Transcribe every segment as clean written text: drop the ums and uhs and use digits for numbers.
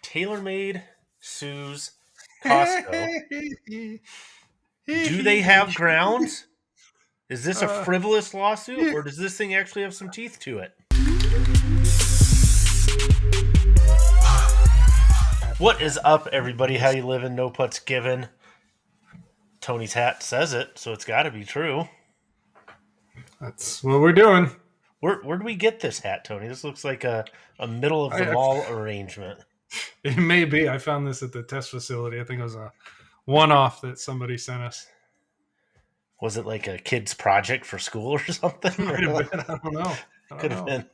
TaylorMade, SUES, Costco. Do they have grounds? Is this a frivolous lawsuit, or does this thing actually have some teeth to it? What is up, everybody? How you living? No putts given. Tony's hat says it, so it's got to be true. That's what we're doing. Where do we get this hat, Tony? This looks like a middle of the mall arrangement. It may be. I found this at the test facility. I think it was a one-off that somebody sent us. Was it like a kid's project for school or something? Might have been. I don't know. Could have been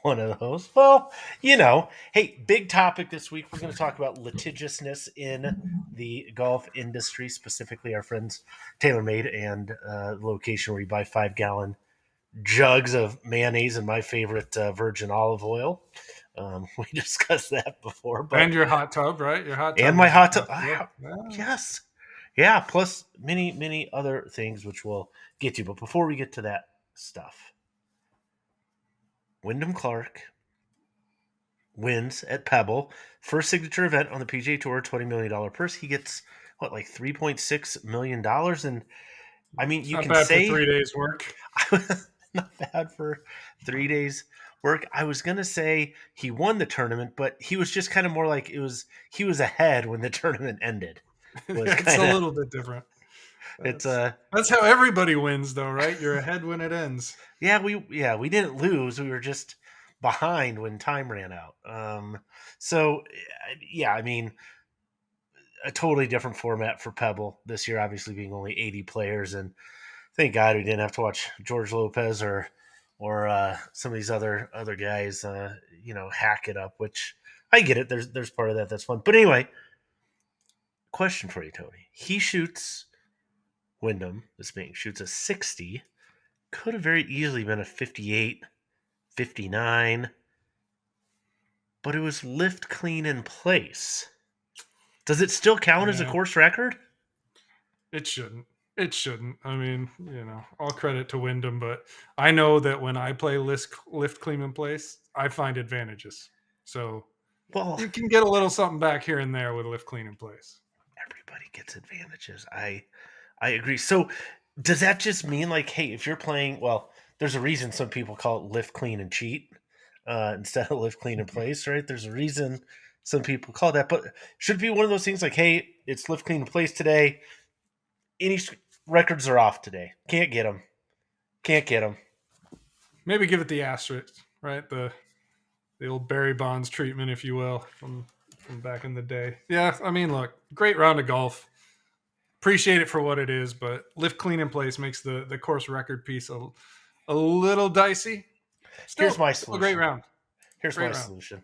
one of those. Well, hey, big topic this week. We're going to talk about litigiousness in the golf industry, specifically our friends TaylorMade and the location where you buy 5-gallon jugs of mayonnaise and my favorite virgin olive oil. We discussed that before. And your hot tub, right? Your hot tub. And my hot tub. Yes. Yeah, plus many, many other things which we'll get to. But before we get to that stuff, Wyndham Clark wins at Pebble. First signature event on the PGA Tour, $20 million purse. He gets, like $3.6 million? And, I mean, you can say... Not bad for 3 days' work. Not bad for 3 days' work. I was going to say he won the tournament, but he was just kind of more like he was ahead when the tournament ended. It's a little bit different. That's how everybody wins, though, right? You're ahead when it ends. Yeah, we didn't lose. We were just behind when time ran out. I mean, a totally different format for Pebble this year, obviously being only 80 players, and thank God we didn't have to watch George Lopez or some of these other guys, hack it up. Which I get it. There's part of that that's fun, but anyway. Question for you, Tony. He shoots Wyndham, shoots a 60. Could have very easily been a 58, 59. But it was lift clean in place. Does it still count as a course record? It shouldn't. I mean, all credit to Wyndham, but I know that when I play lift clean in place, I find advantages. So you can get a little something back here and there with lift clean in place. Everybody gets advantages. I agree. So does that just mean hey, if you're playing, there's a reason some people call it lift clean and cheat instead of lift clean in place, right? There's a reason some people call it that, but should it be one of those things hey, it's lift clean in place today. Any records are off today. Can't get them. Maybe give it the asterisk, right? The old Barry Bonds treatment, if you will, from back in the day. Yeah, I mean, look, great round of golf. Appreciate it for what it is, but lift clean in place makes the course record piece a little dicey. Here's my solution. A great round. Here's my solution.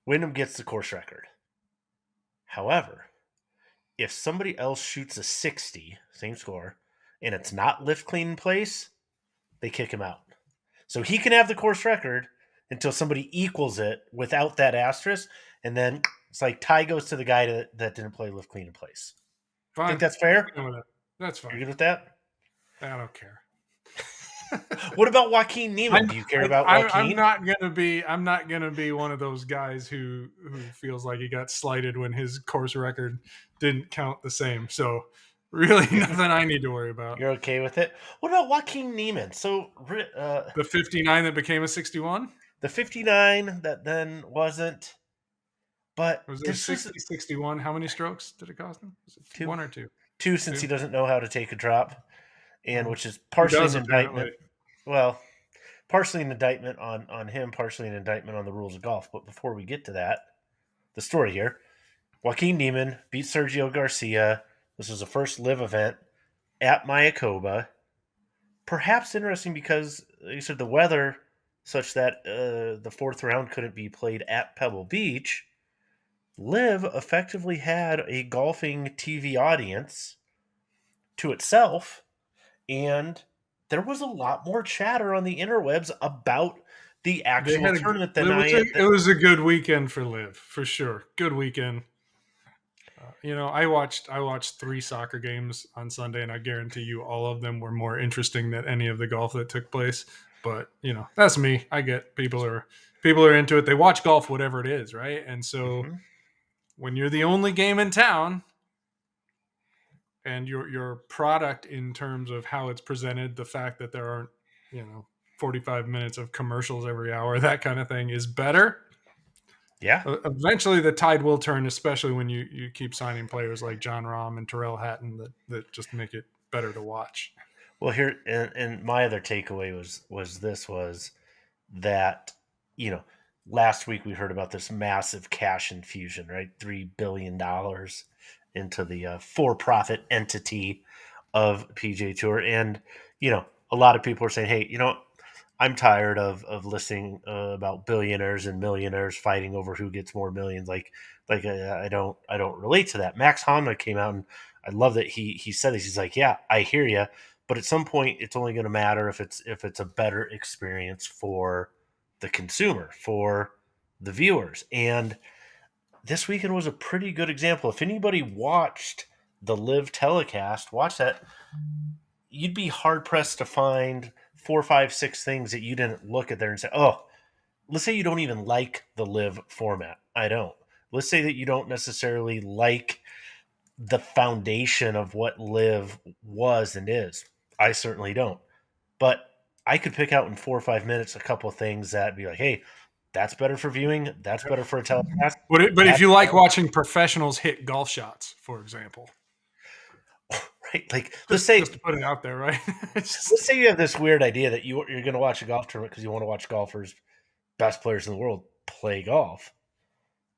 Wyndham gets the course record. However, if somebody else shoots a 60, same score, and it's not lift clean in place, they kick him out. So he can have the course record until somebody equals it without that asterisk, and then it's tie goes to the guy that didn't play lift clean in place. Fine. Think that's fair? That's fine. You good with that? I don't care. What about Joaquin Niemann? Do you care about Joaquin? I'm not gonna be one of those guys who feels like he got slighted when his course record didn't count the same. So really nothing I need to worry about. You're okay with it? What about Joaquin Niemann? So the 59 that became a 61? The 59 that then wasn't. But was it 60, 61? How many strokes did it cost him? Was it two? 1 or 2? 2, since he doesn't know how to take a drop, and which is partially an indictment. Well, partially an indictment on him, partially an indictment on the rules of golf. But before we get to that, the story here: Joaquin Niemann beat Sergio Garcia. This was the first live event at Mayakoba. Perhaps interesting because you said the weather such that the fourth round couldn't be played at Pebble Beach. Live effectively had a golfing TV audience to itself, and there was a lot more chatter on the interwebs about the actual tournament than it was a good weekend for Live, for sure. Good weekend. I watched 3 soccer games on Sunday, and I guarantee you all of them were more interesting than any of the golf that took place. But, that's me. I get people are People are into it. They watch golf, whatever it is, right? And so when you're the only game in town, and your product in terms of how it's presented, the fact that there aren't 45 minutes of commercials every hour, that kind of thing, is better. Yeah. Eventually the tide will turn, especially when you keep signing players like John Rahm and Tyrrell Hatton that just make it better to watch. Well, here and my other takeaway was that, last week we heard about this massive cash infusion, right? $3 billion into the for-profit entity of PGA Tour, and a lot of people are saying, hey, I'm tired of listening about billionaires and millionaires fighting over who gets more millions. I don't relate to that. Max Honda came out, and I love that he said this. He's like, yeah, I hear you, but at some point, it's only going to matter if it's a better experience for the consumer, for the viewers. And this weekend was a pretty good example. If anybody watched the live telecast, watch that, you'd be hard pressed to find 4, 5, 6 things that you didn't look at there and say, oh, let's say you don't even like the live format. I don't. Let's say that you don't necessarily like the foundation of what live was and is. I certainly don't. But I could pick out in 4 or 5 minutes a couple of things that be like, hey, that's better for viewing. That's better for a telecast. But if you like watching professionals hit golf shots, for example, right? Like, let's say just to put it out there, right? let's say you have this weird idea that you're going to watch a golf tournament because you want to watch golfers, best players in the world, play golf,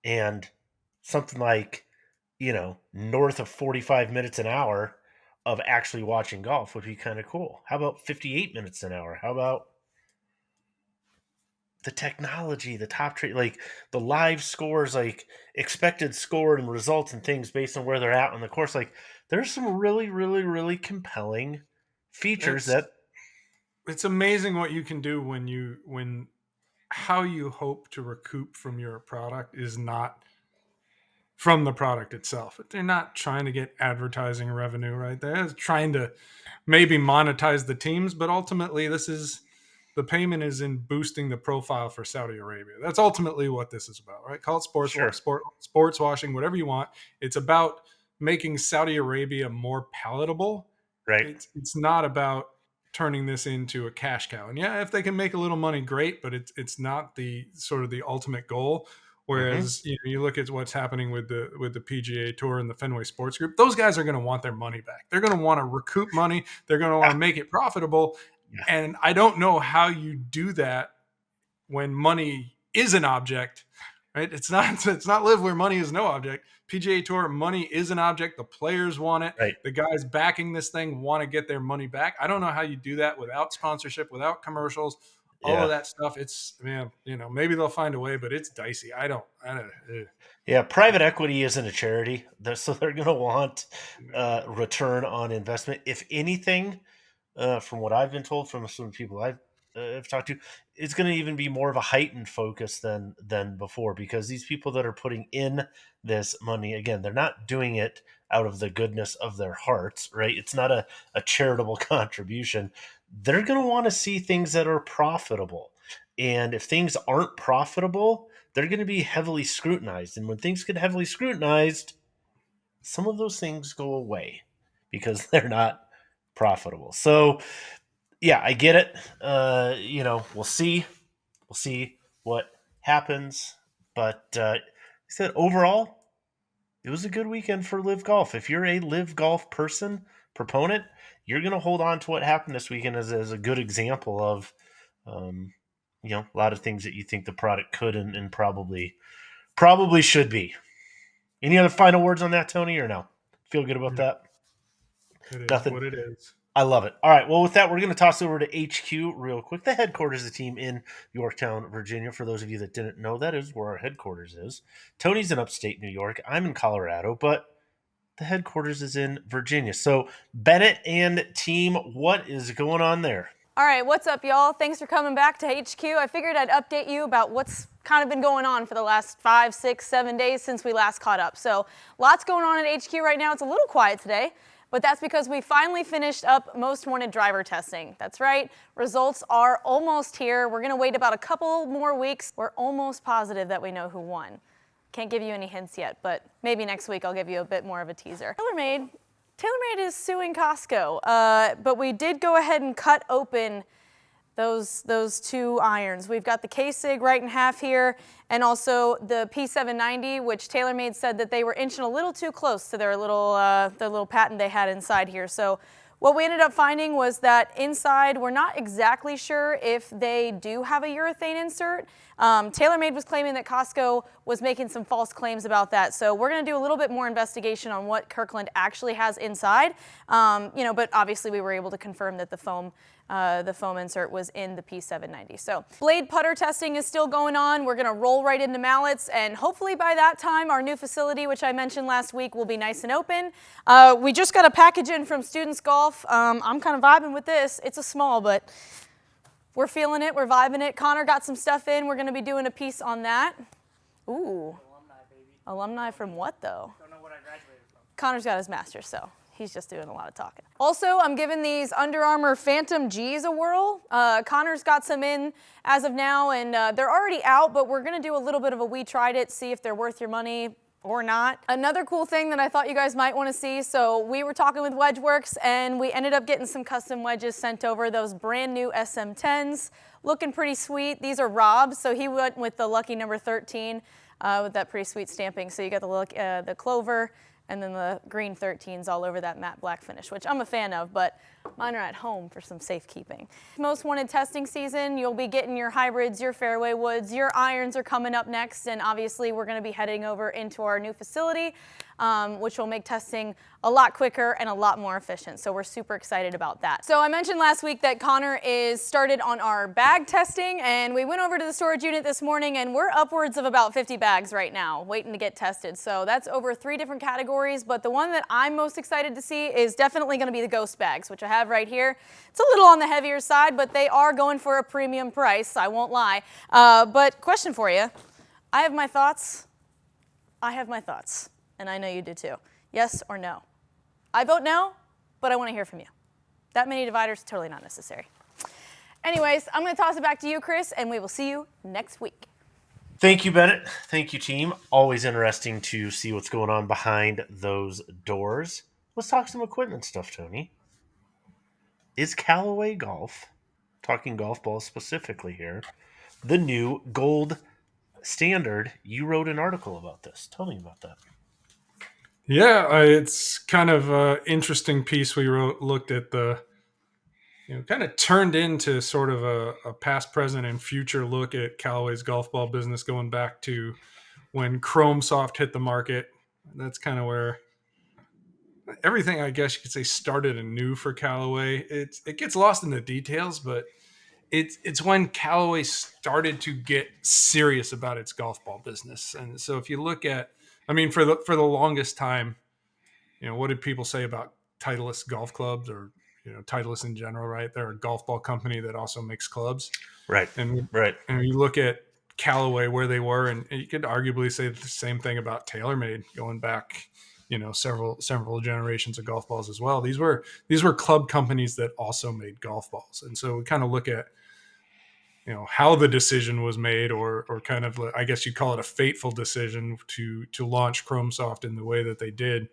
and something like north of 45 minutes an hour of actually watching golf would be kind of cool. How about 58 minutes an hour? How about the technology, the top trade, like the live scores, like expected score and results and things based on where they're at on the course? Like, there's some really, really, really compelling features it's amazing what you can do when how you hope to recoup from your product is not from the product itself. They're not trying to get advertising revenue, right? They're trying to maybe monetize the teams, but ultimately the payment is in boosting the profile for Saudi Arabia. That's ultimately what this is about, right? Call it sports washing, whatever you want. It's about making Saudi Arabia more palatable. right? It's not about turning this into a cash cow. And yeah, if they can make a little money, great, but it's not the sort of the ultimate goal. Whereas you look at what's happening with the PGA Tour and the Fenway Sports Group, those guys are going to want their money back. They're going to want to recoup money. They're going to want to make it profitable. Yeah. And I don't know how you do that when money is an object, right? It's not live where money is no object. PGA Tour, money is an object. The players want it. Right. The guys backing this thing want to get their money back. I don't know how you do that without sponsorship, without commercials. All of that stuff, it's, man, maybe they'll find a way, but it's dicey. I don't. Yeah, private equity isn't a charity, so they're going to want return on investment. If anything, from what I've been told from some people I've talked to, it's going to even be more of a heightened focus than before, because these people that are putting in this money, again, they're not doing it out of the goodness of their hearts, right? It's not a charitable contribution. They're going to want to see things that are profitable. And if things aren't profitable, they're going to be heavily scrutinized. And when things get heavily scrutinized, some of those things go away because they're not profitable. So, yeah, I get it. We'll see. We'll see what happens. But I said overall, it was a good weekend for live golf. If you're a live golf proponent, you're going to hold on to what happened this weekend as a good example of, a lot of things that you think the product could and probably should be. Any other final words on that, Tony, or no? Feel good about that? It is Nothing. what it is. I love it. All right. Well, with that, we're going to toss over to HQ real quick. The headquarters of the team in Yorktown, Virginia. For those of you that didn't know, that is where our headquarters is. Tony's in upstate New York. I'm in Colorado, but the headquarters is in Virginia. So, Bennett and team, what is going on there? All right, what's up, y'all? Thanks for coming back to HQ. I figured I'd update you about what's kind of been going on for the last 5, 6, 7 days since we last caught up. So, lots going on at HQ right now. It's a little quiet today, but that's because we finally finished up most wanted driver testing. That's right, results are almost here. We're gonna wait about a couple more weeks. We're almost positive that we know who won. Can't give you any hints yet, but maybe next week I'll give you a bit more of a teaser. TaylorMade is suing Costco, but we did go ahead and cut open those two irons. We've got the K-Sig right in half here, and also the P790, which TaylorMade said that they were inching a little too close to their little patent they had inside here. So what we ended up finding was that inside, we're not exactly sure if they do have a urethane insert. TaylorMade was claiming that Costco was making some false claims about that. So we're gonna do a little bit more investigation on what Kirkland actually has inside. But obviously we were able to confirm that the foam insert was in the P790. So blade putter testing is still going on. We're gonna roll right into mallets, and hopefully by that time, our new facility, which I mentioned last week, will be nice and open. We just got a package in from Students Golf. I'm kind of vibing with this. It's a small, but we're feeling it, we're vibing it. Connor got some stuff in. We're gonna be doing a piece on that. Ooh. Alumni, baby. Alumni from what though? Don't know what I graduated from. Connor's got his master's, so he's just doing a lot of talking. Also, I'm giving these Under Armour Phantom G's a whirl. Connor's got some in as of now, and they're already out, but we're gonna do a little bit of a we tried it, see if they're worth your money or not. Another cool thing that I thought you guys might wanna see, so we were talking with Wedgeworks and we ended up getting some custom wedges sent over, those brand new SM10s, looking pretty sweet. These are Rob's, so he went with the lucky number 13 with that pretty sweet stamping. So you got the clover, and then the green 13s all over that matte black finish, which I'm a fan of, but mine are at home for some safekeeping. Most wanted testing season, you'll be getting your hybrids, your fairway woods, your irons are coming up next, and obviously we're gonna be heading over into our new facility, which will make testing a lot quicker and a lot more efficient. So we're super excited about that. So I mentioned last week that Connor is started on our bag testing, and we went over to the storage unit this morning and we're upwards of about 50 bags right now waiting to get tested. So that's over 3 different categories, but the one that I'm most excited to see is definitely gonna be the ghost bags, which I have right here. It's a little on the heavier side, but they are going for a premium price, I won't lie. But question for you, I have my thoughts, and I know you do too. Yes or no? I vote no, but I want to hear from you. That many dividers, totally not necessary. Anyways, I'm going to toss it back to you, Chris, and we will see you next week. Thank you, Bennett. Thank you, team. Always interesting to see what's going on behind those doors. Let's talk some equipment stuff, Tony. Is Callaway Golf, talking golf balls specifically here, the new gold standard? You wrote an article about this. Tell me about that. Yeah, it's kind of an interesting piece we wrote, looked at the, kind of turned into sort of a past, present, and future look at Callaway's golf ball business going back to when Chrome Soft hit the market. That's kind of where everything, I guess you could say, started anew for Callaway. It gets lost in the details, but it's when Callaway started to get serious about its golf ball business. And so if you look at, for the longest time, what did people say about Titleist golf clubs or, Titleist in general, right? They're a golf ball company that also makes clubs. Right. And you look at Callaway, where they were, and you could arguably say the same thing about TaylorMade going back, several generations of golf balls as well. These were club companies that also made golf balls. And so we kind of look at, how the decision was made, or kind of, I guess you'd call it a fateful decision to launch Chrome Soft in the way that they did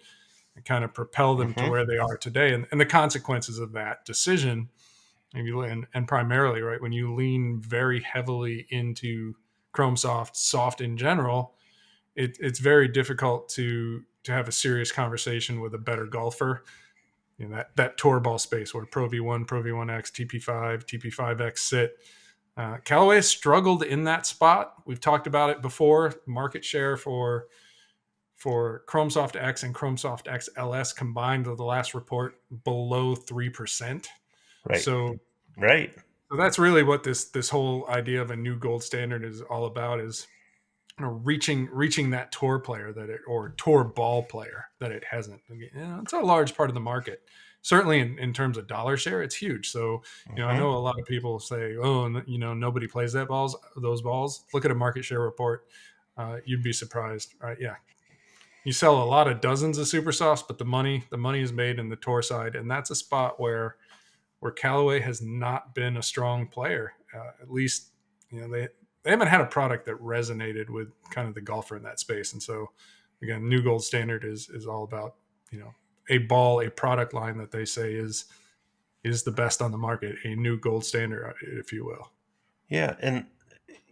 and kind of propel them to where they are today. And the consequences of that decision, and primarily, right, when you lean very heavily into Chrome Soft in general, it's very difficult to have a serious conversation with a better golfer. That tour ball space where Pro V1, Pro V1X, TP5, TP5X sit. Callaway struggled in that spot. We've talked about it before. Market share for Chrome Soft X and Chrome Soft X LS combined with the last report below 3%. Right. So that's really what this whole idea of a new gold standard is all about, is reaching that tour player or tour ball player that it hasn't. It's a large part of the market. Certainly in terms of dollar share, it's huge. So, I know a lot of people say, nobody plays those balls. Look at a market share report. You'd be surprised, right? Yeah. you sell a lot of dozens of super softs, but the money is made in the tour side, and that's a spot where Callaway has not been a strong player. At least, they haven't had a product that resonated with kind of the golfer in that space. And so, again, new gold standard is all about, a product line that they say is the best on the market, a new gold standard, if you will. Yeah, and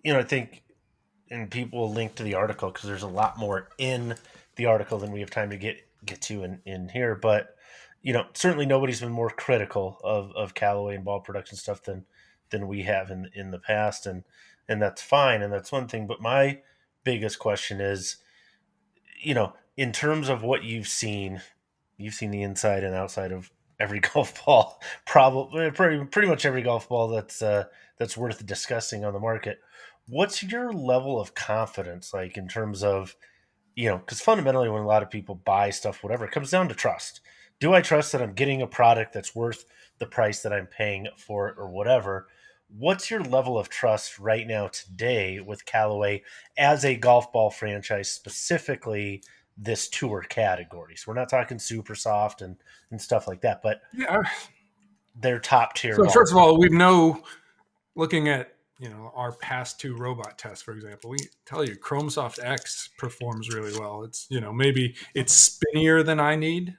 I think, and people will link to the article because there's a lot more in the article than we have time to get to in here. But certainly nobody's been more critical of Callaway and ball production stuff than we have in the past, and that's fine, and that's one thing. But my biggest question is, in terms of what you've seen the inside and outside of every golf ball, probably pretty much every golf ball that's worth discussing on the market. What's your level of confidence like in terms of, because fundamentally when a lot of people buy stuff, whatever, it comes down to trust. Do I trust that I'm getting a product that's worth the price that I'm paying for it or whatever? What's your level of trust right now today with Callaway as a golf ball franchise, specifically this tour category? So we're not talking super soft and stuff like that, but Yeah. they're top tier. So first of all, we know, looking at our past two robot tests, for example, we tell you Chrome Soft X performs really well. It's maybe it's spinnier than I need,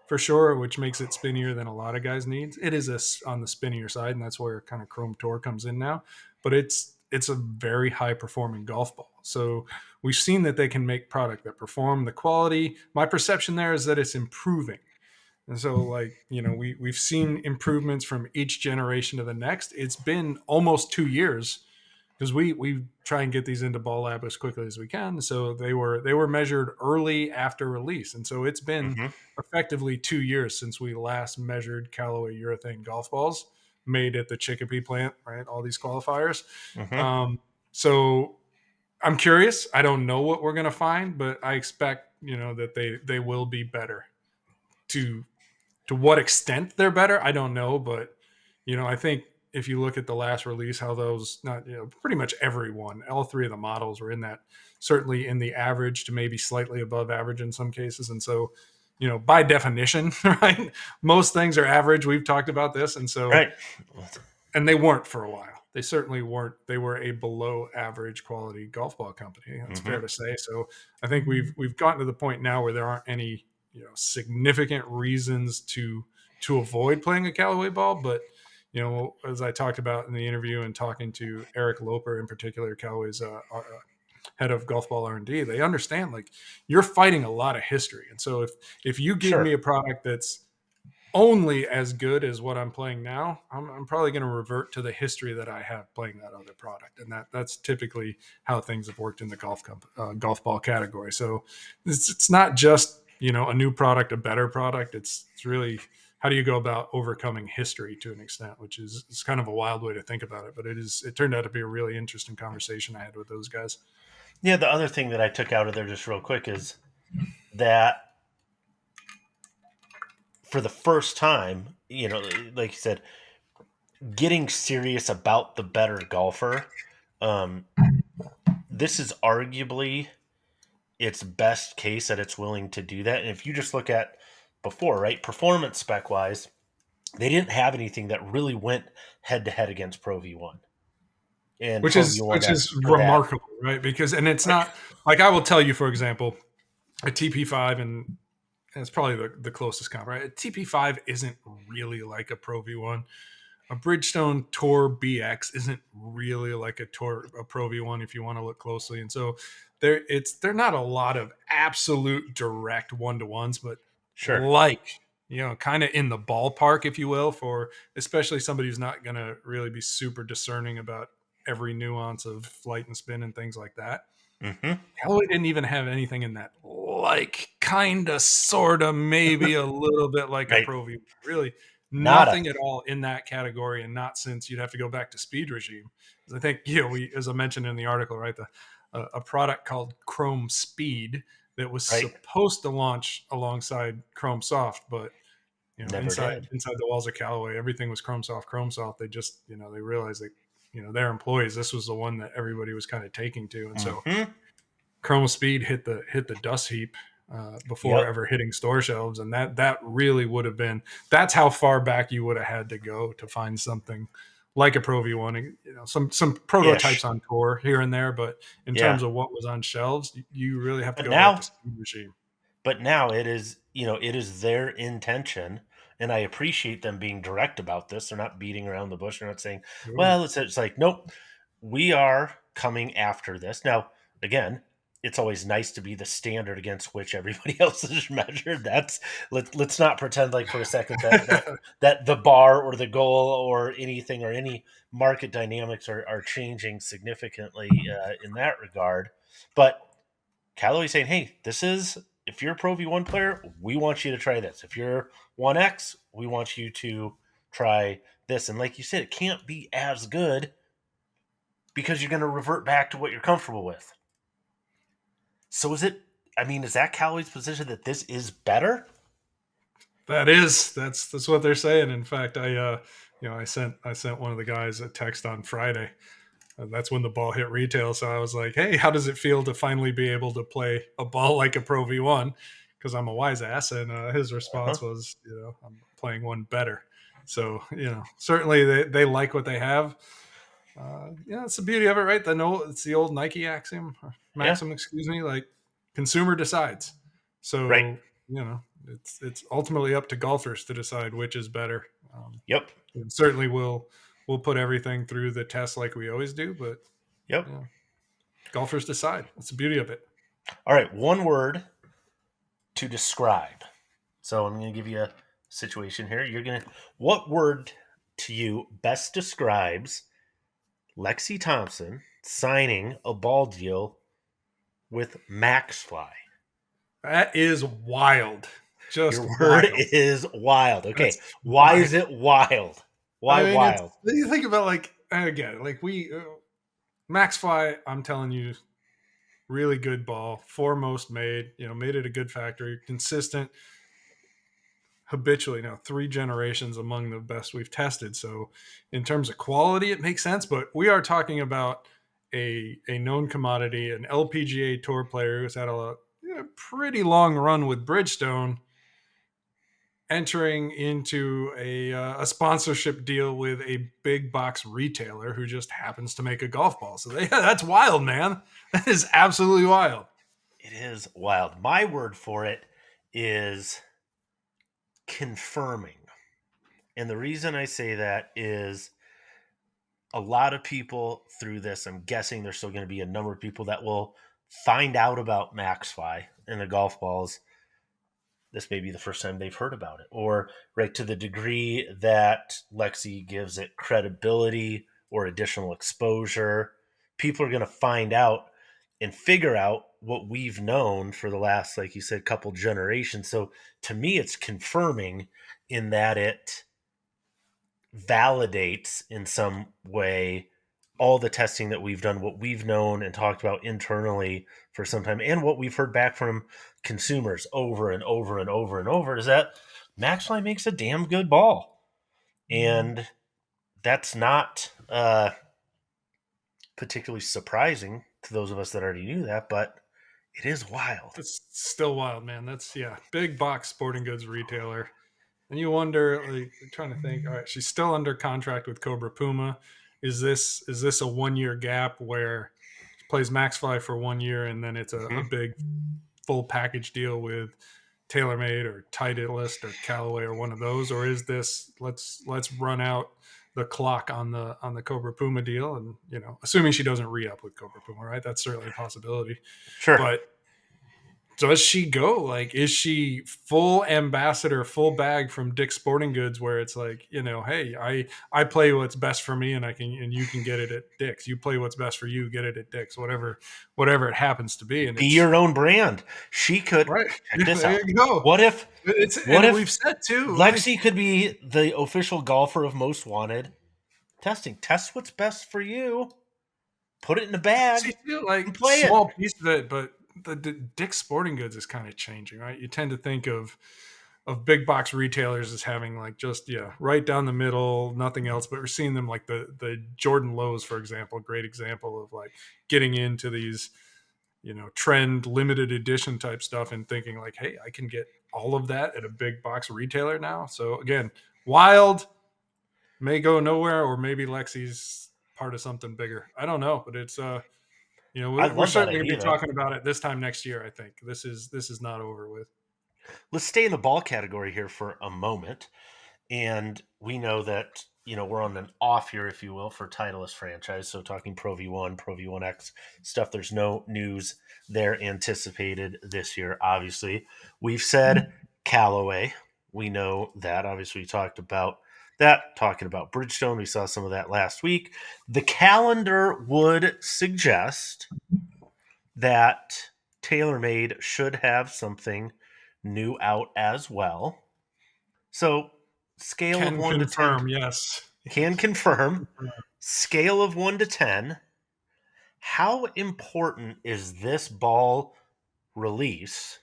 for sure, which makes it spinnier than a lot of guys need. It is on the spinnier side, and that's where kind of Chrome Tour comes in now. But it's a very high performing golf ball. So we've seen that they can make product that perform. The quality, my perception there is that it's improving. And so, we've seen improvements from each generation to the next. It's been almost 2 years, because we try and get these into Ball Lab as quickly as we can. So they were measured early after release, and so it's been effectively 2 years since we last measured Callaway urethane golf balls made at the Chicopee plant. Right, all these qualifiers. So I'm curious. I don't know what we're gonna find, but I expect that they will be better. To what extent they're better, I don't know, but I think if you look at the last release, how those pretty much everyone, all three of the models were in that, certainly in the average to maybe slightly above average in some cases. And so, by definition, right, most things are average. We've talked about this, and so Right. And they weren't for a while. They certainly weren't. They were a below average quality golf ball company. That's fair to say. So I think we've gotten to the point now where there aren't any significant reasons to avoid playing a Callaway ball. But as I talked about in the interview and talking to Eric Loper in particular, Callaway's head of golf ball R&D, they understand you're fighting a lot of history. And so if you give me a product that's only as good as what I'm playing now, I'm probably going to revert to the history that I have playing that other product, and that's typically how things have worked in the golf ball category. So it's not just a new product, a better product. It's really, how do you go about overcoming history to an extent, which is kind of a wild way to think about it, but it turned out to be a really interesting conversation I had with those guys. Yeah, the other thing that I took out of there just real quick is that for the first time, like you said, getting serious about the better golfer, this is arguably its best case that it's willing to do that. And if you just look at before, right, performance spec wise, they didn't have anything that really went head to head against Pro V1. And which is remarkable, right? Because, and it's not like, I will tell you, for example, a TP5, and it's probably the closest comp, right? A TP5 isn't really like a Pro V1. A Bridgestone Tour BX isn't really like a Pro V1 if you want to look closely. And so they're not a lot of absolute direct one-to-ones, but kind of in the ballpark, if you will, for especially somebody who's not going to really be super discerning about every nuance of flight and spin and things like that. Callaway didn't even have anything in that, kind of, sort of, maybe a little bit like a Pro V. Really, nothing at all in that category, and not since you'd have to go back to Speed Regime. I think we, as I mentioned in the article, right, a product called Chrome Speed that was supposed to launch alongside Chrome Soft, but inside the walls of Callaway, everything was Chrome Soft. They just they realized that their employees, this was the one that everybody was kind of taking to, and so Chrome Speed hit the dust heap before Yep. ever hitting store shelves. And that really would have been, that's how far back you would have had to go to find something like a Pro V1, some prototypes on tour here and there, but in terms of what was on shelves, you really have to But go back to now, Speed Machine. but now it is, it is their intention, and I appreciate them being direct about this. They're not beating around the bush. They're not saying, well, it's like, nope, we are coming after this. Now, again, it's always nice to be the standard against which everybody else is measured. Let's not pretend like for a second that the bar or the goal or anything or any market dynamics are changing significantly in that regard. But Callaway's saying, hey, if you're a Pro V1 player, we want you to try this. If you're 1X, we want you to try this. And like you said, it can't be as good because you're going to revert back to what you're comfortable with. So is that Callaway's position that this is better? That's what they're saying. In fact, I sent one of the guys a text on Friday. That's when the ball hit retail. So I was like, hey, how does it feel to finally be able to play a ball like a Pro V1? Because I'm a wise ass. And his response was, I'm playing one better. So, certainly they like what they have. It's the beauty of it, right? It's the old Nike maxim, excuse me, like consumer decides. So, right. It's ultimately up to golfers to decide which is better. Yep. And certainly we'll put everything through the test like we always do, but golfers decide. That's the beauty of it. All right. One word to describe. So I'm going to give you a situation here. What word to you best describes Lexi Thompson signing a ball deal with Maxfli? That is wild. Your word is wild. Okay. Why is it wild? Why wild? You think about Maxfli, I'm telling you, really good ball, foremost made, made at a good factory, consistent, habitually now 3 generations among the best we've tested. So in terms of quality, it makes sense, but we are talking about a known commodity, an LPGA tour player who's had a pretty long run with Bridgestone, entering into a sponsorship deal with a big box retailer who just happens to make a golf ball. So that's wild, man. That is absolutely wild. It is wild. My word for it is confirming. And the reason I say that is a lot of people through this, I'm guessing there's still going to be a number of people that will find out about Maxfli and the golf balls. This may be the first time they've heard about it, or right to the degree that Lexi gives it credibility or additional exposure, people are going to find out and figure out what we've known for the last, like you said, couple generations. So to me, it's confirming in that it validates in some way all the testing that we've done, what we've known and talked about internally for some time, and what we've heard back from consumers over and over and over and over, is that Maxfli makes a damn good ball. And that's not particularly surprising to those of us that already knew that, but it is wild. It's still wild, man. That's big box sporting goods retailer. And you wonder, like, you're trying to think, all right, she's still under contract with Cobra Puma. Is this a 1-year gap where she plays Maxfli for 1 year and then it's a big full package deal with TaylorMade or Titleist or Callaway or one of those? Or is this let's run out the clock on the Cobra Puma deal, and assuming she doesn't re-up with Cobra Puma, right? That's certainly a possibility. Sure. But does she go? Like, is she full ambassador, full bag from Dick's Sporting Goods, where it's like, hey, I play what's best for me, and you can get it at Dick's. You play what's best for you, get it at Dick's, whatever it happens to be. And be your own brand. She could. Right. Check this there out. You go. What if we've said too, Lexi could be the official golfer of Most Wanted testing? Test what's best for you. Put it in the bag. She feel like play small piece of it, but the Dick's Sporting Goods is kind of changing, right? You tend to think of big box retailers as having like just right down the middle, nothing else. But we're seeing them like the Jordan Lowe's, for example, great example of like getting into these trend limited edition type stuff and thinking like, hey, I can get all of that at a big box retailer now. So again, wild, may go nowhere, or maybe Lexi's part of something bigger. I don't know, but it's I we're love that certainly going to idea, be though. talking about it this time next year. I think this is not over with. Let's stay in the ball category here for a moment. And we know that, we're on an off year, if you will, for Titleist franchise. So talking Pro V1, Pro V1X stuff, there's no news there anticipated this year, obviously. We've said Callaway. We know that. Obviously, we talked about that, talking about Bridgestone. We saw some of that last week. The calendar would suggest that TaylorMade should have something new out as well. So, scale Can of 1 to confirm, 10. yes. Can confirm. Scale of 1 to 10. How important is this ball release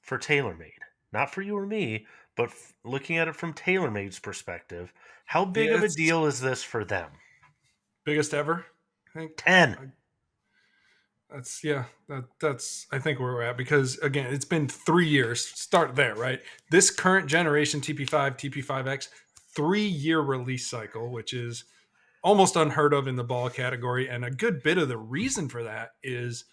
for TaylorMade? Not for you or me, but looking at it from TaylorMade's perspective, how big Yeah, of a it's deal is this for them? biggest ever, I think. 10. That's I think where we're at, because again, it's been 3 years. Start there, right? This current generation TP5, TP5X, 3-year release cycle, which is almost unheard of in the ball category. And a good bit of the reason for that is,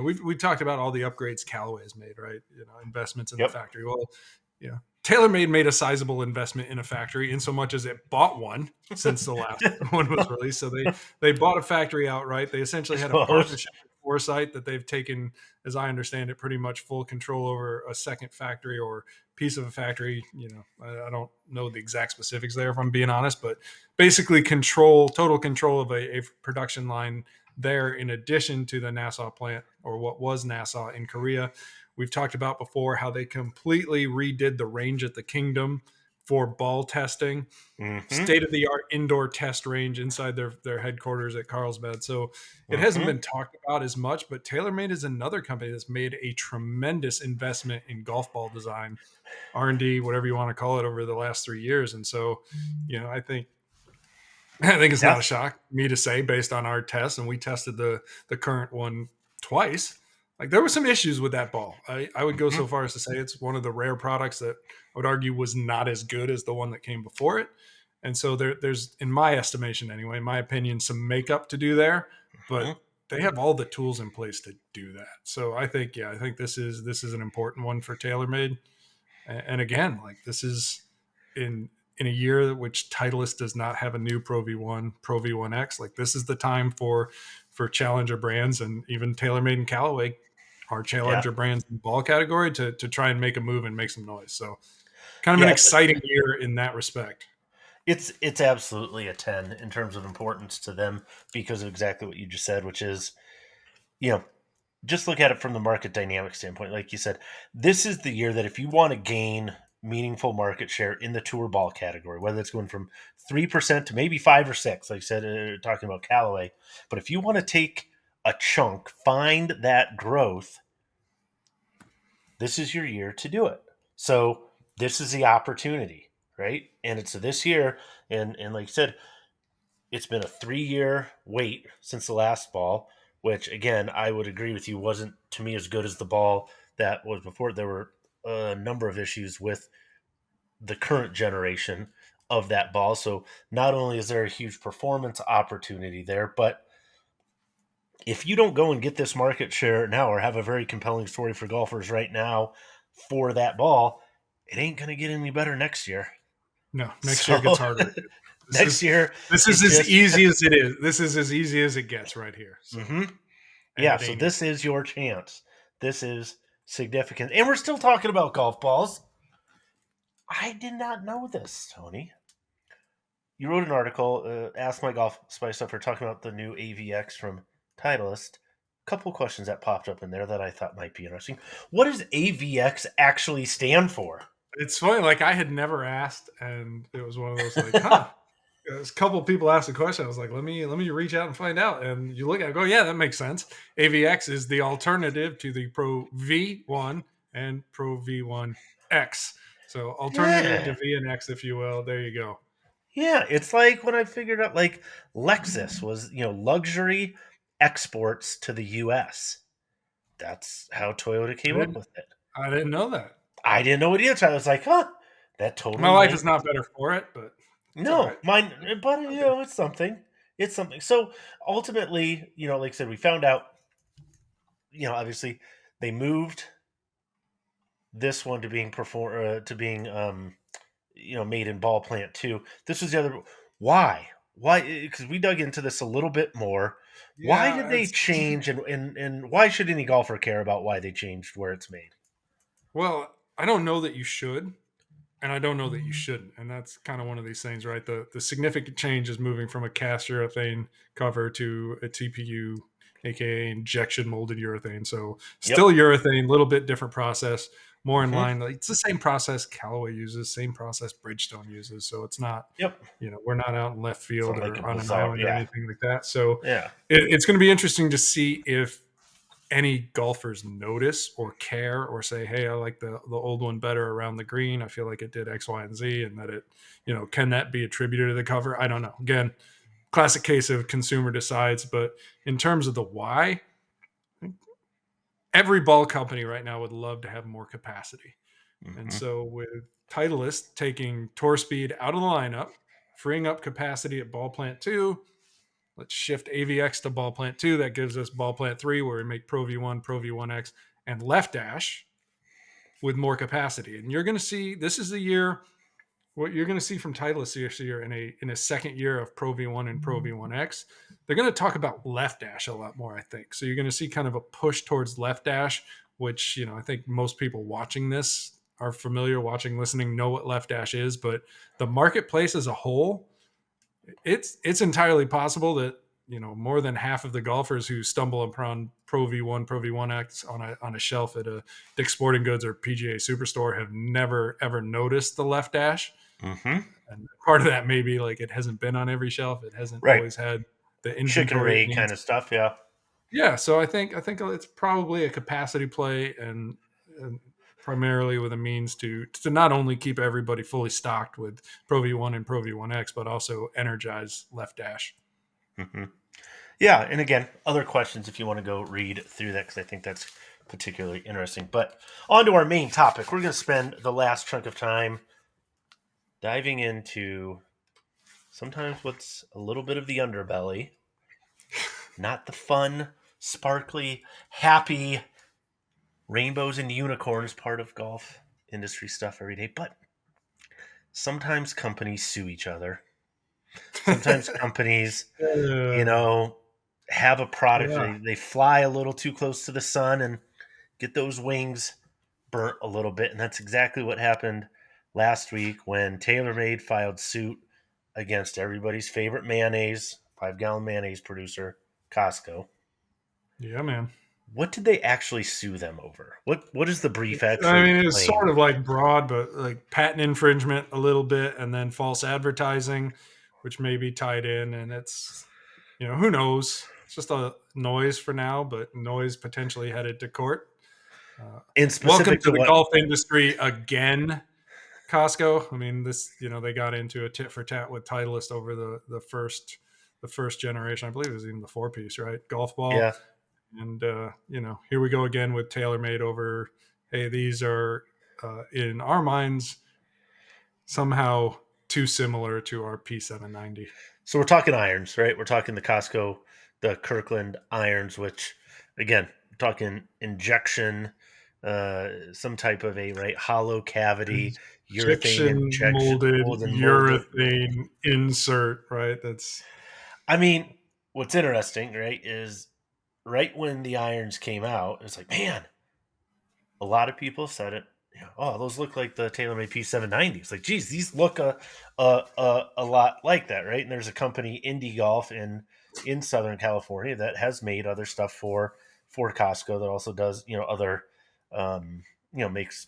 we've talked about all the upgrades Callaway has made, right? Investments in the Yep. factory. Well, TaylorMade made a sizable investment in a factory in so much as it bought one since the last one was released. So they bought a factory outright. They essentially had a partnership with Foresight that they've taken, as I understand it, pretty much full control over a second factory or piece of a factory. I don't know the exact specifics there, if I'm being honest, but basically total control of a production line there, in addition to the Nassau plant, or what was Nassau in Korea. We've talked about before how they completely redid the range at the Kingdom for ball testing, state-of-the-art indoor test range inside their headquarters at Carlsbad. So it hasn't been talked about as much, but TaylorMade is another company that's made a tremendous investment in golf ball design, R&D, whatever you want to call it, over the last 3 years. And so, I think it's not a shock for me to say, based on our tests, and we tested the current one twice, like there were some issues with that ball. I would go so far as to say it's one of the rare products that I would argue was not as good as the one that came before it. And so there's, in my estimation anyway, in my opinion, some makeup to do there, but they have all the tools in place to do that. So I think this is an important one for TaylorMade. And again, like, this is in a year which Titleist does not have a new Pro V1, Pro V1X. Like, this is the time for challenger brands, and even TaylorMade and Callaway are challenger brands in the ball category, to try and make a move and make some noise. So kind of an exciting year in that respect. It's absolutely a 10 in terms of importance to them, because of exactly what you just said, which is, just look at it from the market dynamic standpoint. Like you said, this is the year that if you want to gain meaningful market share in the tour ball category, whether it's going from 3% to maybe 5 or 6, like I said, talking about Callaway, but if you want to take a chunk, find that growth, this is your year to do it. So this is the opportunity, right? And it's this year, and like I said, it's been a 3-year wait since the last ball, which, again, I would agree with you, wasn't, to me, as good as the ball that was before. There were a number of issues with the current generation of that ball. So not only is there a huge performance opportunity there, but if you don't go and get this market share now, or have a very compelling story for golfers right now for that ball, it ain't going to get any better next year. No, next year gets harder. This is as easy as it is. This is as easy as it gets right here. So. Yeah, so this is your chance. This is significant. And we're still talking about golf balls. I did not know this, Tony. You wrote an article, Ask My Golf Spy Stuff, for talking about the new AVX from Titleist. A couple of questions that popped up in there that I thought might be interesting. What does AVX actually stand for? It's funny, like, I had never asked, and it was one of those, like, huh. A couple of people asked the question. I was like, let me reach out and find out. And you look at it, go, yeah, that makes sense. AVX is the alternative to the Pro V1 and Pro V1X. So alternative to V and X, if you will. There you go. Yeah, it's like when I figured out, like, Lexus was, luxury exports to the U.S. That's how Toyota came up with it. I didn't know that. I didn't know it either. So I was like, huh, that totally. My life is not better for it, but no, right. mine. But it's something. It's something. So ultimately, like I said, we found out. Obviously, they moved this one to being made in ball plant 2. This was the other. Why? Because we dug into this a little bit more. Why did they change, and why should any golfer care about why they changed where it's made? Well, I don't know that you should, and I don't know that you shouldn't, and that's kind of one of these things, right? The significant change is moving from a cast urethane cover to a TPU, aka injection molded urethane. So still urethane, a little bit different process, more in line. Like, it's the same process Callaway uses, same process Bridgestone uses. So it's not, we're not out in left field or on an island or anything like that. So it's going to be interesting to see if any golfers notice or care or say, hey, I like the old one better around the green. I feel like it did X, Y, and Z, and that it, can that be attributed to the cover? I don't know. Again, classic case of consumer decides, but in terms of the why, every ball company right now would love to have more capacity. And so with Titleist taking tour speed out of the lineup, freeing up capacity at ball plant 2, let's shift AVX to ball plant 2. That gives us ball plant 3, where we make Pro V1, Pro V1X, and left dash with more capacity. And you're going to see, this is the year, what you're going to see from Titleist this year in a second year of Pro V1 and Pro V1X. They're going to talk about left dash a lot more, I think. So you're going to see kind of a push towards left dash, which, I think most people watching this are familiar, watching, listening, know what left dash is. But the marketplace as a whole, it's entirely possible that more than half of the golfers who stumble upon Pro V1, Pro V1X on a shelf at a Dick's Sporting Goods or PGA Superstore have never ever noticed the left dash. And part of that may be like it hasn't been on every shelf. It hasn't always had the inventory kind of stuff. Yeah. So I think it's probably a capacity play and primarily with a means to not only keep everybody fully stocked with Pro V1 and Pro V1X, but also energize left dash. Yeah, and again, other questions if you want to go read through that, because I think that's particularly interesting. But on to our main topic. We're going to spend the last chunk of time diving into sometimes what's a little bit of the underbelly, not the fun, sparkly, happy rainbows and unicorns part of golf industry stuff every day, but sometimes companies sue each other. Sometimes companies, have a product, they fly a little too close to the sun and get those wings burnt a little bit. And that's exactly what happened last week when TaylorMade filed suit against everybody's favorite mayonnaise, 5-gallon mayonnaise producer, Costco. Yeah, man. What did they actually sue them over? What is the brief actually? I mean, it's sort of like broad, but like patent infringement a little bit, and then false advertising, which may be tied in. And it's, who knows? It's just a noise for now, but noise potentially headed to court. Welcome to the golf industry again, Costco. I mean, this, they got into a tit for tat with Titleist over the first generation. I believe it was even the 4-piece, right? Golf ball. Yeah. And, here we go again with TaylorMade over, hey, these are, in our minds, somehow too similar to our P790. So we're talking irons, right? We're talking the Costco, the Kirkland Irons, which, again, we're talking injection, some type of hollow cavity, urethane molded urethane insert, right? I mean, what's interesting, right, is right when the irons came out, it's like, man, a lot of people said it. Oh, those look like the TaylorMade P790s. Like, geez, these look a lot like that, right? And there's a company, Indie Golf, in Southern California that has made other stuff for Costco that also does other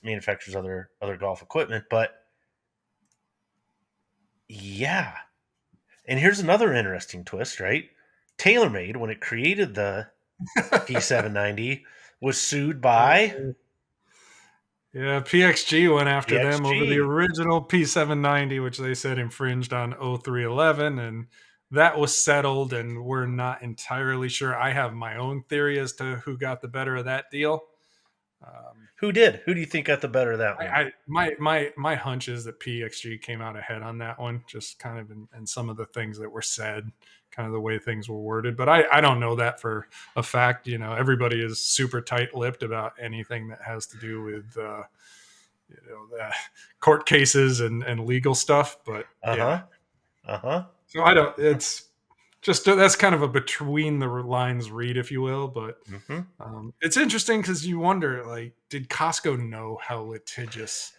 manufactures other golf equipment. But yeah, and here's another interesting twist, right? TaylorMade, when it created the P790, was sued by. Yeah, PXG went after them over the original P790, which they said infringed on 0311, and that was settled, and we're not entirely sure. I have my own theory as to who got the better of that deal. Who did? Who do you think got the better of that one? My hunch is that PXG came out ahead on that one, just kind of in some of the things that were said, kind of the way things were worded. But I don't know that for a fact. You know, everybody is super tight-lipped about anything that has to do with the court cases and legal stuff. But yeah, so I don't. It's just that's kind of a between the lines read, if you will. But it's interesting because you wonder, like, did Costco know how litigious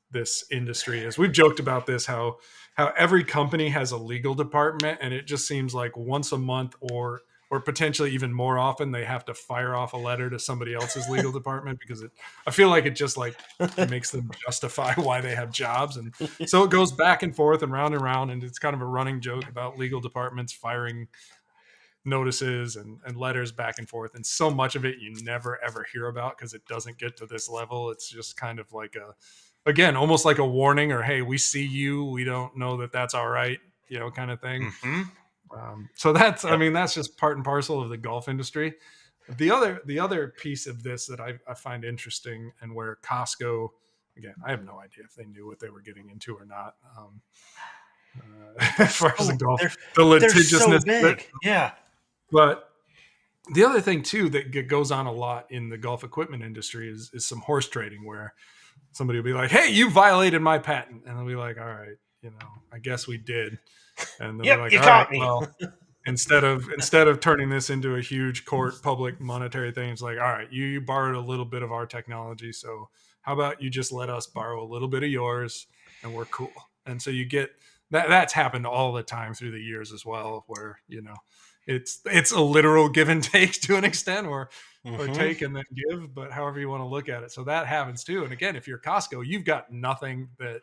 this industry is? We've joked about this, how every company has a legal department, and it just seems like once a month or potentially even more often they have to fire off a letter to somebody else's legal department because I feel like it just like makes them justify why they have jobs. And so it goes back and forth and round, and it's kind of a running joke about legal departments firing notices and letters back and forth. And so much of it you never ever hear about because it doesn't get to this level. It's just kind of like again, almost like a warning or, hey, we see you, we don't know that that's all right, kind of thing. So that's, I mean, that's just part and parcel of the golf industry. The other piece of this that I find interesting, and where Costco, again, I have no idea if they knew what they were getting into or not. As far as the golf, the litigiousness, so big. Yeah. But the other thing too that goes on a lot in the golf equipment industry is some horse trading, where somebody will be like, "Hey, you violated my patent," and they'll be like, "All right, I guess we did." And then Yep, they're like, you "All caught right, me." well, instead of turning this into a huge court public monetary thing, it's like, all right, you borrowed a little bit of our technology, so how about you just let us borrow a little bit of yours, and we're cool. And so you get that. That's happened all the time through the years as well, where it's a literal give and take to an extent, or take and then give, but however you want to look at it. So that happens too. And again, if you're Costco, you've got nothing that,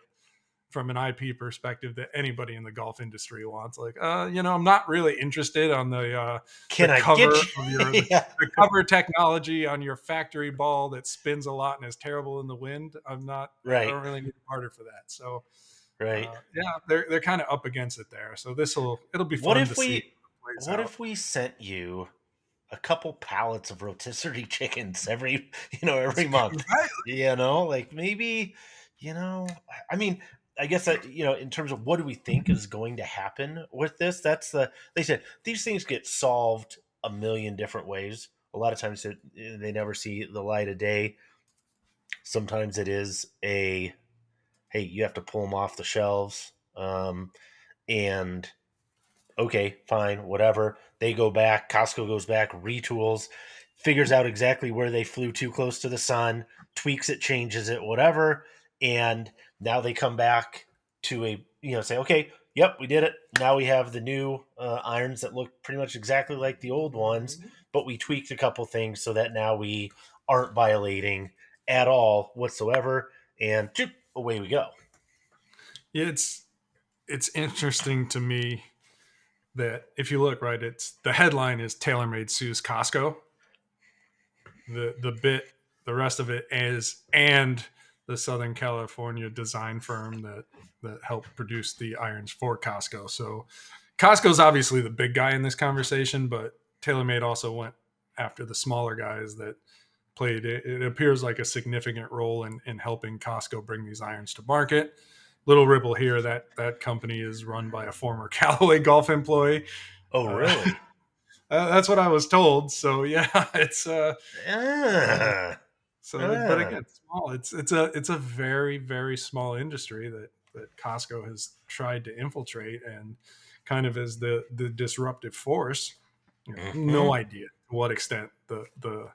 from an IP perspective, that anybody in the golf industry wants. Like, I'm not really interested on the cover of your the cover technology on your factory ball that spins a lot and is terrible in the wind. I'm not. Right. I don't really need a partner for that. So, right. They're kind of up against it there. So it'll be fun to see. What if we sent you a couple pallets of rotisserie chickens every month? Like maybe, I mean, I guess that, in terms of what do we think is going to happen with this, they said these things get solved a million different ways. A lot of times they never see the light of day. Sometimes it is hey, you have to pull them off the shelves. And okay, fine, whatever. They go back, Costco goes back, retools, figures out exactly where they flew too close to the sun, tweaks it, changes it, whatever. And now they come back to say, okay, yep, we did it. Now we have the new irons that look pretty much exactly like the old ones, but we tweaked a couple things so that now we aren't violating at all whatsoever. And away we go. It's interesting to me that if you look right, the headline is TaylorMade sues Costco. The rest of it is, and the Southern California design firm that helped produce the irons for Costco. So Costco's obviously the big guy in this conversation, but TaylorMade also went after the smaller guys that played. It appears like a significant role in helping Costco bring these irons to market. Little ripple here, that company is run by a former Callaway golf employee. Oh, really? That's what I was told. So yeah, it's but again, small. It's a very, very small industry that Costco has tried to infiltrate, and kind of as the disruptive force. No idea to what extent the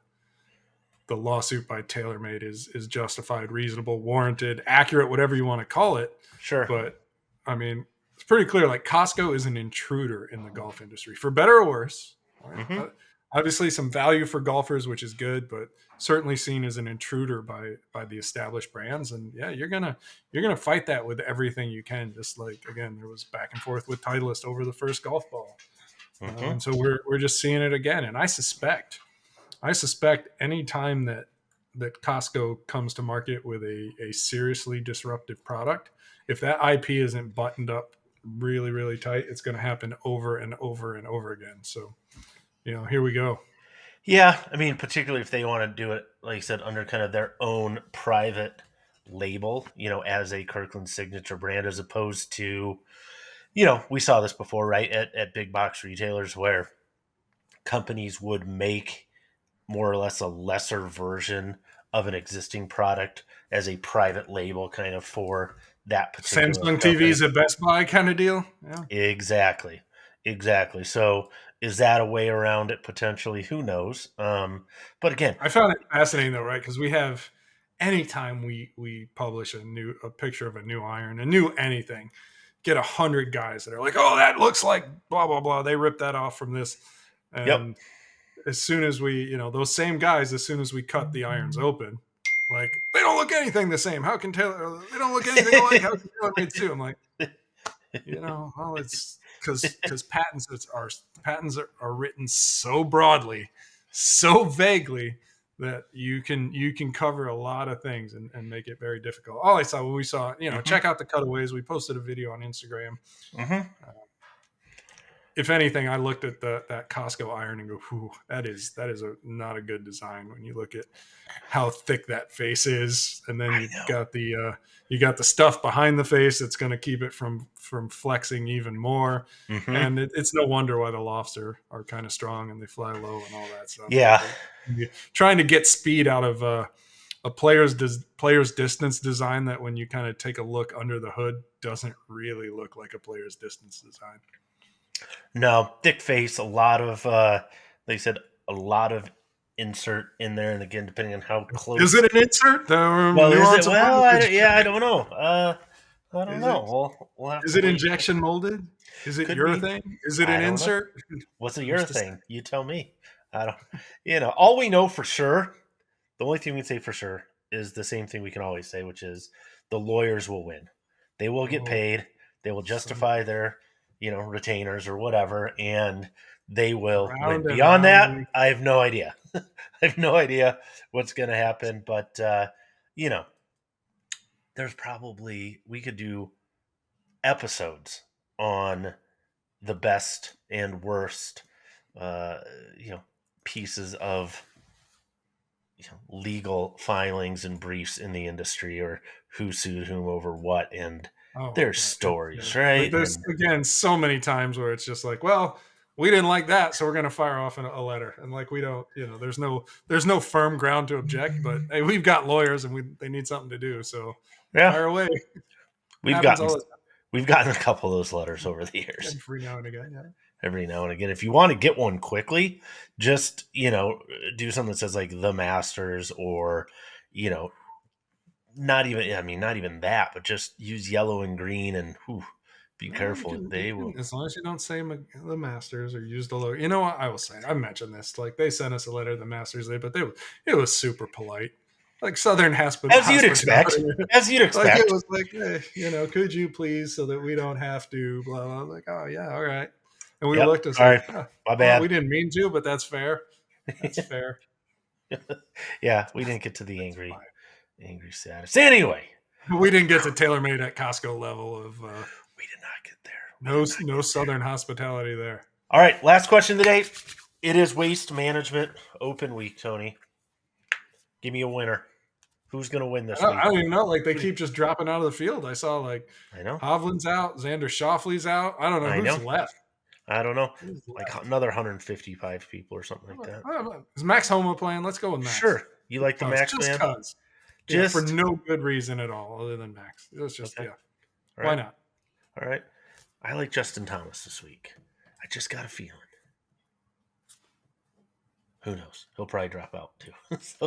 lawsuit by TaylorMade is justified, reasonable, warranted, accurate, whatever you want to call it. Sure. But I mean, it's pretty clear, like, Costco is an intruder in the golf industry, for better or worse. Right? Obviously some value for golfers, which is good, but certainly seen as an intruder by the established brands. And yeah, you're gonna fight that with everything you can. Just like, again, there was back and forth with Titleist over the first golf ball. And so we're just seeing it again. And I suspect any time that Costco comes to market with a seriously disruptive product, if that IP isn't buttoned up really, really tight, it's going to happen over and over and over again. So, here we go. Yeah, I mean, particularly if they want to do it, like I said, under kind of their own private label, as a Kirkland signature brand, as opposed to, we saw this before, right, at big box retailers where companies would make more or less a lesser version of an existing product as a private label kind of for that particular Samsung company. TVs at Best Buy kind of deal. Yeah. Exactly. So is that a way around it potentially? Who knows? But again, I found it fascinating though, right? Because we have, anytime we publish a picture of a new iron, a new anything, get 100 guys that are like, oh, that looks like blah blah blah. They ripped that off from this, and Yep. as soon as we, those same guys, as soon as we cut the irons open, like, they don't look anything the same. How can Taylor? They don't look anything alike. How can TaylorMade sue? I'm like, well, it's because patents are written so broadly, so vaguely, that you can cover a lot of things and make it very difficult. All I saw when we saw, check out the cutaways. We posted a video on Instagram. Mm-hmm. If anything, I looked at that Costco iron and go, "Whew, that is not a good design." When you look at how thick that face is, and then you got the stuff behind the face that's going to keep it from flexing even more. Mm-hmm. And it's no wonder why the lofts are kind of strong and they fly low and all that stuff. Yeah, trying to get speed out of a player's distance design that, when you kind of take a look under the hood, doesn't really look like a player's distance design. No, thick face, a lot of like I said, a lot of insert in there, and again, depending on how close. Is it an insert? Well, is it? Well, I don't know. I don't know. We'll have is to it wait. injection molded? Is it Could urethane? Is it I an don't know. insert? What's a urethane? You tell me. I don't. All we know for sure, the only thing we can say for sure is the same thing we can always say, which is the lawyers will win. They will get paid. They will justify their, retainers or whatever, and they will win. Beyond that, I have no idea. I have no idea what's going to happen, but there's probably, we could do episodes on the best and worst, pieces of legal filings and briefs in the industry, or who sued whom over what, and there's stories, right? Like, there's again so many times where it's just like, well, we didn't like that, so we're going to fire off a letter, and like, we don't, there's no firm ground to object, but hey, we've got lawyers and they need something to do, so fire away. We've gotten a couple of those letters over the years. Every now and again, yeah. Every now and again. If you want to get one quickly, just, do something that says like the Masters, or, not even that, but just use yellow and green, and be careful. They will. As long as you don't say the Masters or use the logo. You know what? I will say, I mentioned this. Like, they sent us a letter, the Masters, but it was super polite. Like Southern hospitality. As you'd expect. Like, it was like, hey, could you please, so that we don't have to, blah, blah. Like, oh, yeah, all right. And we looked at it. Right. My bad. We didn't mean to, but that's fair. That's fair. Yeah, we didn't get to the angry status. Anyway. We didn't get to TaylorMade at Costco level of... we did not get there. No Southern hospitality there. All right, last question of the day. It is Waste Management Open Week, Tony. Give me a winner. Who's going to win this week? I don't even know. Like, they keep just dropping out of the field. I saw, like, Hovland's out. Xander Schauffele's out. I don't know who's left. I don't know. Like another 155 people or something like that. I don't know. Is Max Homa playing? Let's go with Max. Sure. You like the Max man? Just for no good reason at all, other than Max. It was just, Right. Why not? All right. I like Justin Thomas this week. I just got a feeling. Who knows? He'll probably drop out too.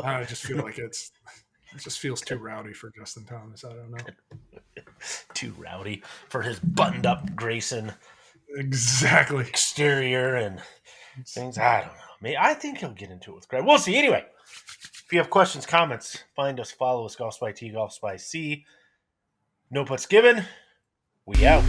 I just feel like it just feels too rowdy for Justin Thomas. I don't know. Too rowdy for his buttoned up Grayson. Exactly. Exterior and things. I don't know. I think he'll get into it with Greg. We'll see. Anyway, if you have questions, comments, find us, follow us, GolfSpy T, GolfSpy C. No puts given. We out.